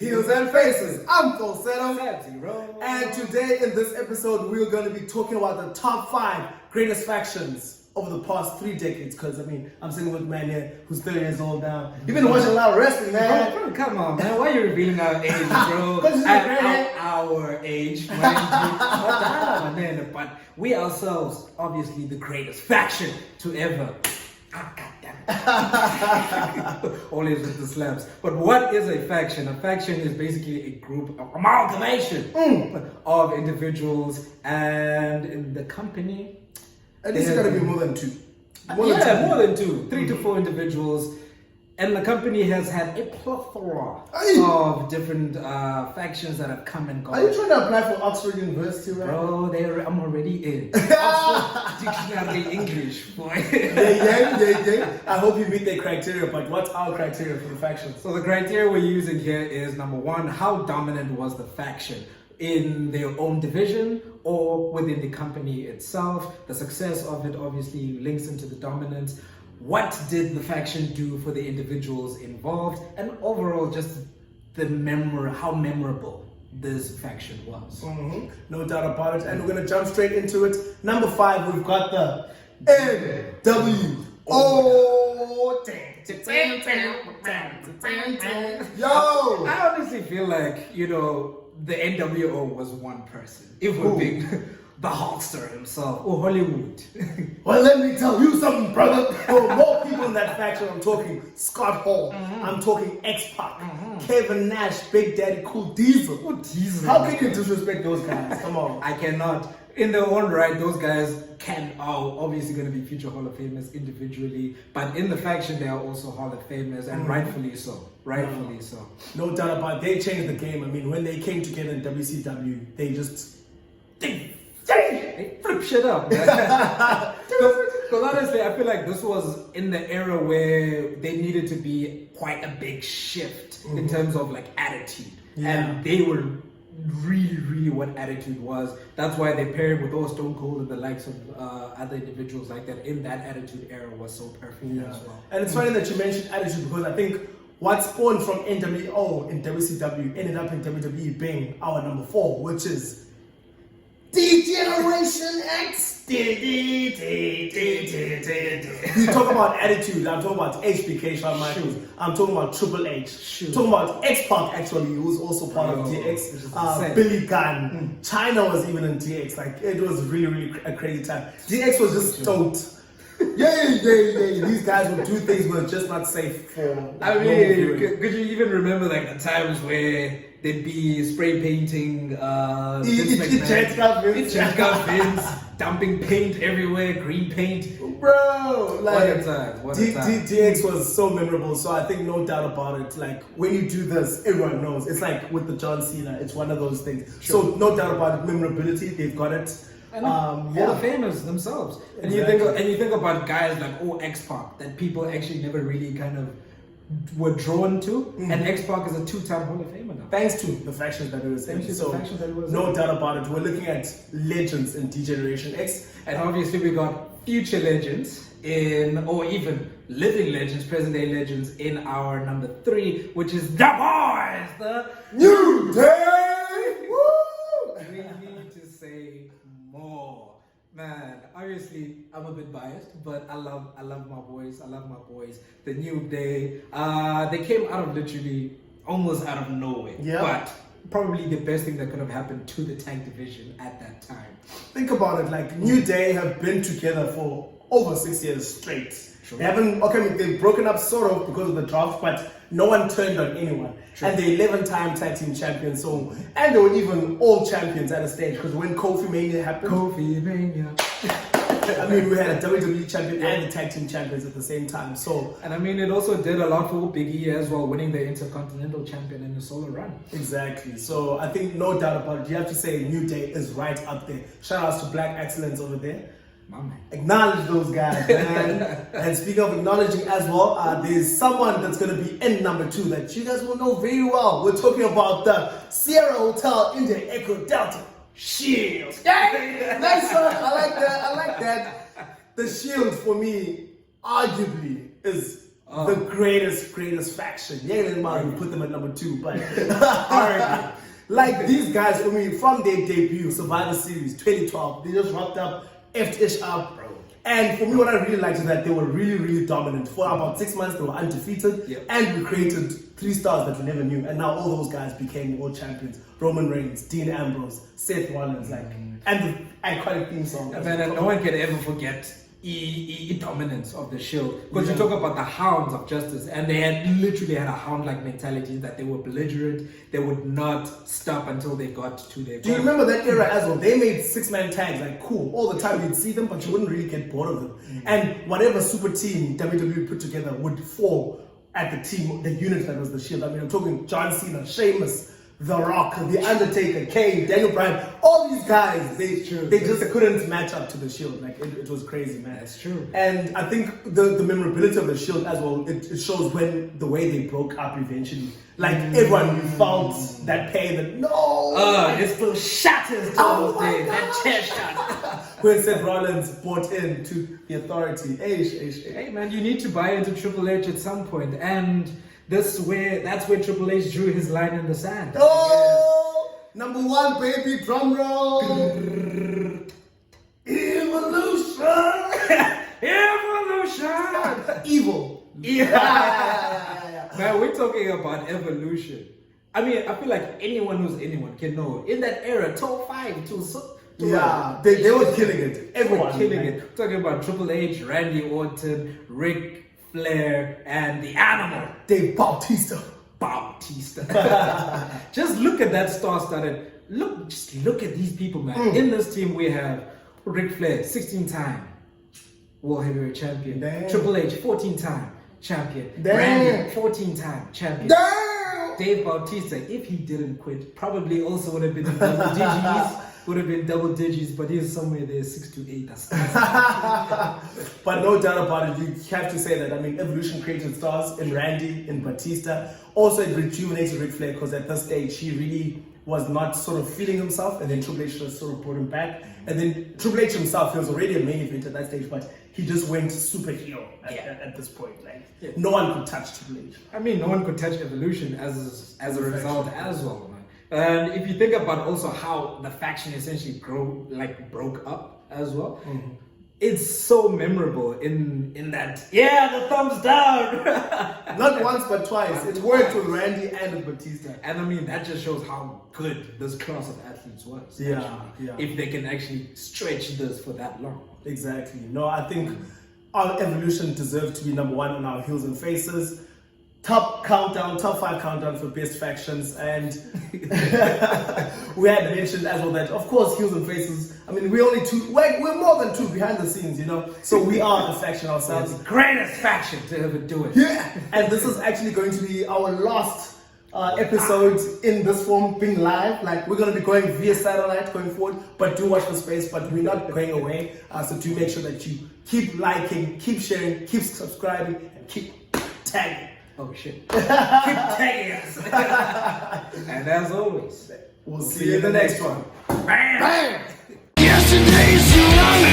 Heels and Faces. I'm Falsetto. Sub-Zero. And today in this episode, we're going to be talking about the top 5 greatest factions over the past 3 decades. Because, I mean, I'm sitting with a man here who's 30 years old now. You've been watching a lot of wrestling, man. Bro, come on, man. Why are you revealing our age, bro? At our age, but we ourselves, obviously, the greatest faction to ever. Always with the slaps. But what is a faction? A faction is basically a group, amalgamation of individuals, and in the company, at least it's got to be more than 2. More than 2, 3 to 4 individuals. And the company has had a plethora of different factions that have come and gone. Are you trying to apply for Oxford University right now? Bro, I'm already in. Oxford Dictionary English, boy. Yeah. I hope you meet their criteria, but what's our criteria for the factions? So the criteria we're using here is, number 1, how dominant was the faction in their own division or within the company itself. The success of it obviously links into the dominance. What did the faction do for the individuals involved, and overall just the how memorable this faction was. No doubt about it, and we're gonna jump straight into it. Number 5, we've got the NWO. Yo! I honestly feel like, the NWO was one person. If we're being the Hulkster himself, or Hollywood. Well, let me tell you something, brother. There were more people in that faction. I'm talking Scott Hall. I'm talking X-Pac. Kevin Nash, Big Daddy Cool Diesel. Diesel. How can you disrespect those guys? Come on. I cannot. In their own right, those guys are obviously going to be future Hall of Famers individually, but in the faction they are also Hall of Famers, and rightfully so. Rightfully so. No doubt about it. They changed the game. I mean, when they came together in WCW, they flip shit up. Because honestly, I feel like this was in the era where they needed to be quite a big shift in terms of like attitude. Yeah. And they were really what attitude was. That's why they paired with Stone Cold and the likes of other individuals like that in that attitude era was so perfect as well. And it's funny that you mentioned attitude, because I think what spawned from NWO in WCW ended up in WWE being our number 4, which is Degeneration X. You talk about attitude, I'm talking about HBK, Shawn Michaels. I'm talking about Triple H. Talking about X-Pac, actually, who was also part of DX. Billy Gunn. China was even in DX. Like, it was really a crazy time. DX was just stoked. Yay. These guys would do things that are just not safe for. I mean, could you even remember like the times where they'd be spray painting Vince, dumping paint everywhere, green paint. Bro, like what a time. DX was so memorable, so I think no doubt about it. Like when you do this, everyone knows. It's like with the John Cena, it's one of those things. Sure. So no doubt about it, memorability, they've got it. And all the famous themselves. And Exactly. you think about guys like X-Pac that people actually never really kind of were drawn to, and X-Pac is a 2-time Hall of Famer now. Thanks to the factions that it was in. So no doubt about it. We're looking at legends in Degeneration X, and obviously we got future legends or even living legends, present day legends in our number 3, which is the boys, the New Day. Woo! We need to say more. Man, obviously I'm a bit biased, but I love my boys. The New Day. They came out of literally almost out of nowhere. Yeah. But probably the best thing that could have happened to the tag division at that time. Think about it, like New Day have been together for over 6 years straight. Sure. They've broken up sort of because of the draft, but no one turned on anyone. True. And they're 11-time tag team champions, and they were even all champions at a stage, because when Kofi Mania happened, I mean, we had a WWE champion and the tag team champions at the same time. So, and I mean, it also did a lot for Big E as well, winning the Intercontinental Champion in the solo run. Exactly. So I think no doubt about it. You have to say New Day is right up there. Shout outs to Black Excellence over there. Acknowledge those guys, man. And speaking of acknowledging as well, there's someone that's going to be in number 2 that you guys will know very well. We're talking about the Sierra Hotel in the Echo Delta Shield. Yeah, nice one. I like that. The Shield for me, arguably, is the greatest faction. Yeah, we put them at number 2, but already. Like these guys, for me, from their debut, Survivor Series 2012, they just rocked up, effed-ish up. And for me, what I really liked is that they were really dominant. For about 6 months, they were undefeated, and we created 3 stars that we never knew. And now all those guys became world champions. Roman Reigns, Dean Ambrose, Seth Rollins, and the iconic theme song. And no one can ever forget dominance of the Shield, because you talk about the hounds of justice, and they had literally had a hound-like mentality that they were belligerent. They would not stop until they got to their goal. Do you remember that era as well? They made 6-man tags, like cool, all the time. You'd see them, but you wouldn't really get bored of them. And whatever super team WWE put together would fall at the team, the unit that was the Shield. I mean, I'm talking John Cena, Sheamus, The Rock, The Undertaker, Kane, Daniel Bryan, all these guys, they just couldn't match up to the Shield. Like it was crazy, man. That's true. And I think the memorability of the Shield as well, it shows when the way they broke up eventually. Like everyone felt that pain, that it still shatters to this day. That chair shot. When Seth Rollins bought into the Authority. Hey man, you need to buy into Triple H at some point, and that's where Triple H drew his line in the sand. Oh, number 1, baby, drum roll. Evolution. Evolution. Evil. Yeah. Man, we're talking about evolution. I mean, I feel like anyone who's anyone can know. In that era, top 5 they were killing it. Everyone killing it. Talking about Triple H, Randy Orton, Rick Flair, and the Animal, Dave Bautista. Just look at that star-studded. Just look at these people, man. In this team, we have Ric Flair, 16-time World Heavyweight Champion. Damn. Triple H, 14-time champion. Damn. Randy, 14-time champion. Damn. Dave Bautista, if he didn't quit, probably also would have been in double digits. Would have been double digits, but he's somewhere there, 6 to 8. But no doubt about it, you have to say that. I mean, Evolution created stars in Randy, in Batista. Also, it rejuvenated Ric Flair, because at this stage, he really was not sort of feeling himself, and then Triple H just sort of brought him back. And then Triple H himself, he was already a main event at that stage, but he just went super heel at this point. Like, no one could touch Triple H. I mean, no one could touch Evolution as a result as well. And if you think about also how the faction essentially broke up as well, it's so memorable in that. Yeah, the thumbs down. Not once but twice. It worked with Randy and with Batista. And I mean, that just shows how good this class of athletes was. Yeah. If they can actually stretch this for that long. Exactly. No, I think our Evolution deserved to be number 1 on our Heels and Faces. Top 5 countdown for best factions, and we had mentioned as well that, of course, Heels and Faces, I mean, we're more than 2 behind the scenes, so we are the faction ourselves. It's the greatest faction to ever do it. Yeah, and this is actually going to be our last episode in this form, being live. Like, we're going to be going via satellite going forward, but do watch the space, but we're not going away, so do make sure that you keep liking, keep sharing, keep subscribing, and keep tagging. Oh shit. Keep tagging us. And as always, we'll see you in the next one. Bam! Bam! Yesterday's too long.